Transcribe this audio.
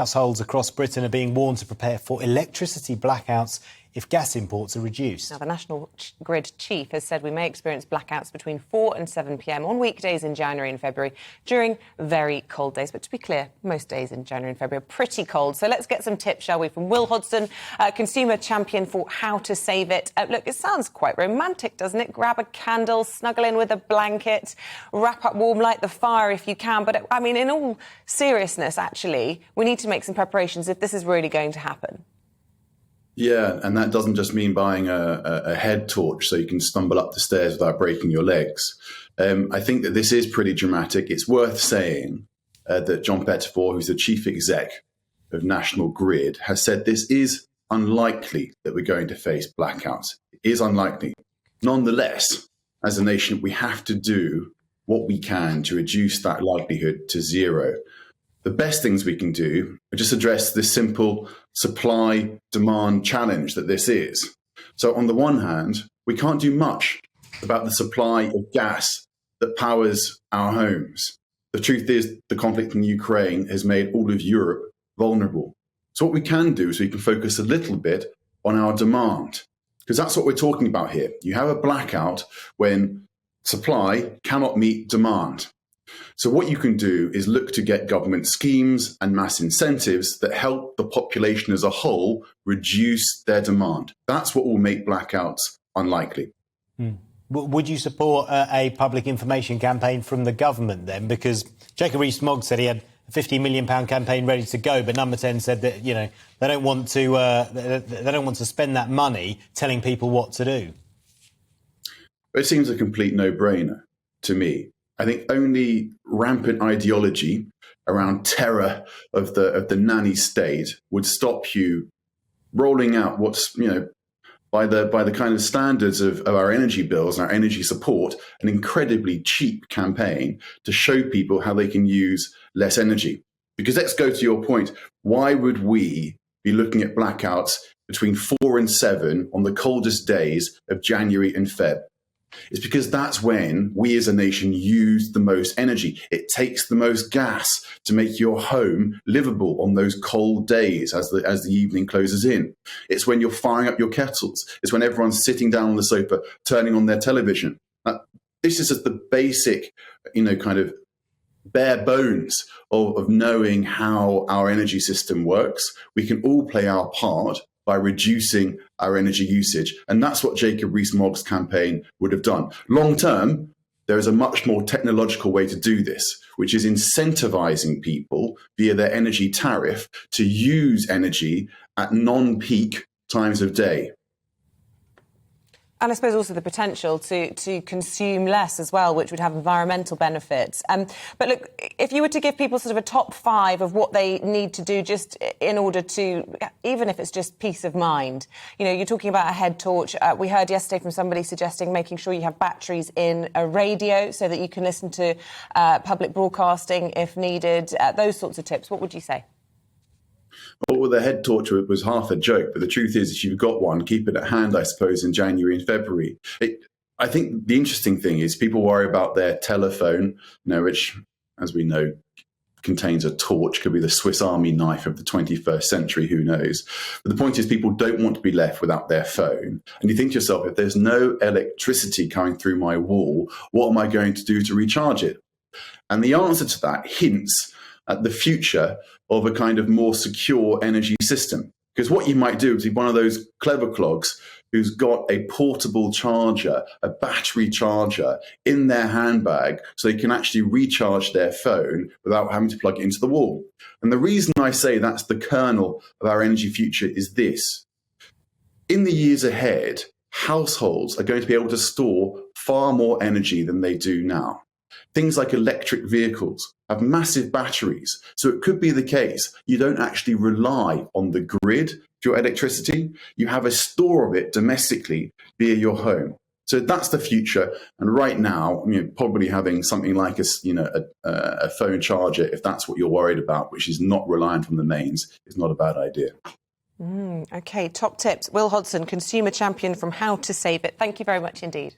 Households across Britain are being warned to prepare for electricity blackouts if gas imports are reduced. Now, the National Grid chief has said we may experience blackouts between 4 and 7 p.m. on weekdays in January and February during very cold days. But to be clear, most days in January and February are pretty cold. So let's get some tips, shall we, from Will Hodson, consumer champion for how to save it. Look, it sounds quite romantic, doesn't it? Grab a candle, snuggle in with a blanket, wrap up warm, light the fire if you can. But, I mean, in all seriousness, actually, we need to make some preparations if this is really going to happen. Yeah, and that doesn't just mean buying a head torch so you can stumble up the stairs without breaking your legs. I think that this is pretty dramatic. It's worth saying that John Pettifor, who's the chief exec of National Grid, has said this is unlikely that we're going to face blackouts. It is unlikely. Nonetheless, as a nation, we have to do what we can to reduce that likelihood to zero. The best things we can do are just address this simple supply-demand challenge that this is. So on the one hand, we can't do much about the supply of gas that powers our homes. The truth is the conflict in Ukraine has made all of Europe vulnerable. So what we can do is we can focus a little bit on our demand, because that's what we're talking about here. You have a blackout when supply cannot meet demand. So what you can do is look to get government schemes and mass incentives that help the population as a whole reduce their demand. That's what will make blackouts unlikely. Would you support a public information campaign from the government then? Because Jacob Rees-Mogg said he had a £50 million campaign ready to go, but Number 10 said that, you know, they don't want to spend that money telling people what to do. It seems a complete no-brainer to me. I think only rampant ideology around terror of the nanny state would stop you rolling out what's, you know, by the kind of standards of our energy bills and our energy support, an incredibly cheap campaign to show people how they can use less energy. Because let's go to your point, why would we be looking at blackouts between 4 and 7 on the coldest days of January and Feb? It's because that's when we as a nation use the most energy. It takes the most gas to make your home livable on those cold days as the evening closes in. It's when you're firing up your kettles. It's when everyone's sitting down on the sofa, turning on their television. This is just the basic, you know, kind of bare bones of knowing how our energy system works. We can all play our part by reducing our energy usage. And that's what Jacob Rees-Mogg's campaign would have done. Long term, there is a much more technological way to do this, which is incentivizing people via their energy tariff to use energy at non-peak times of day. And I suppose also the potential to consume less as well, which would have environmental benefits. But look, if you were to give people sort of a top 5 of what they need to do just in order to, even if it's just peace of mind, you know, you're talking about a head torch. We heard yesterday from somebody suggesting making sure you have batteries in a radio so that you can listen to public broadcasting if needed. Those sorts of tips. What would you say? Well, the head torch was half a joke, but the truth is, if you've got one, keep it at hand, I suppose, in January and February. I think the interesting thing is people worry about their telephone, you know, which, as we know, contains a torch, could be the Swiss Army knife of the 21st century, who knows. But the point is people don't want to be left without their phone. And you think to yourself, if there's no electricity coming through my wall, what am I going to do to recharge it? And the answer to that hints at the future of a kind of more secure energy system. Because what you might do is be one of those clever clogs who's got a portable charger, a battery charger in their handbag so they can actually recharge their phone without having to plug it into the wall. And the reason I say that's the kernel of our energy future is this. In the years ahead, households are going to be able to store far more energy than they do now. Things like electric vehicles have massive batteries. So it could be the case you don't actually rely on the grid for your electricity. You have a store of it domestically via your home. So that's the future. And right now, I mean, probably having something like a phone charger, if that's what you're worried about, which is not reliant on the mains, is not a bad idea. OK, top tips. Will Hodson, consumer champion from How to Save It. Thank you very much indeed.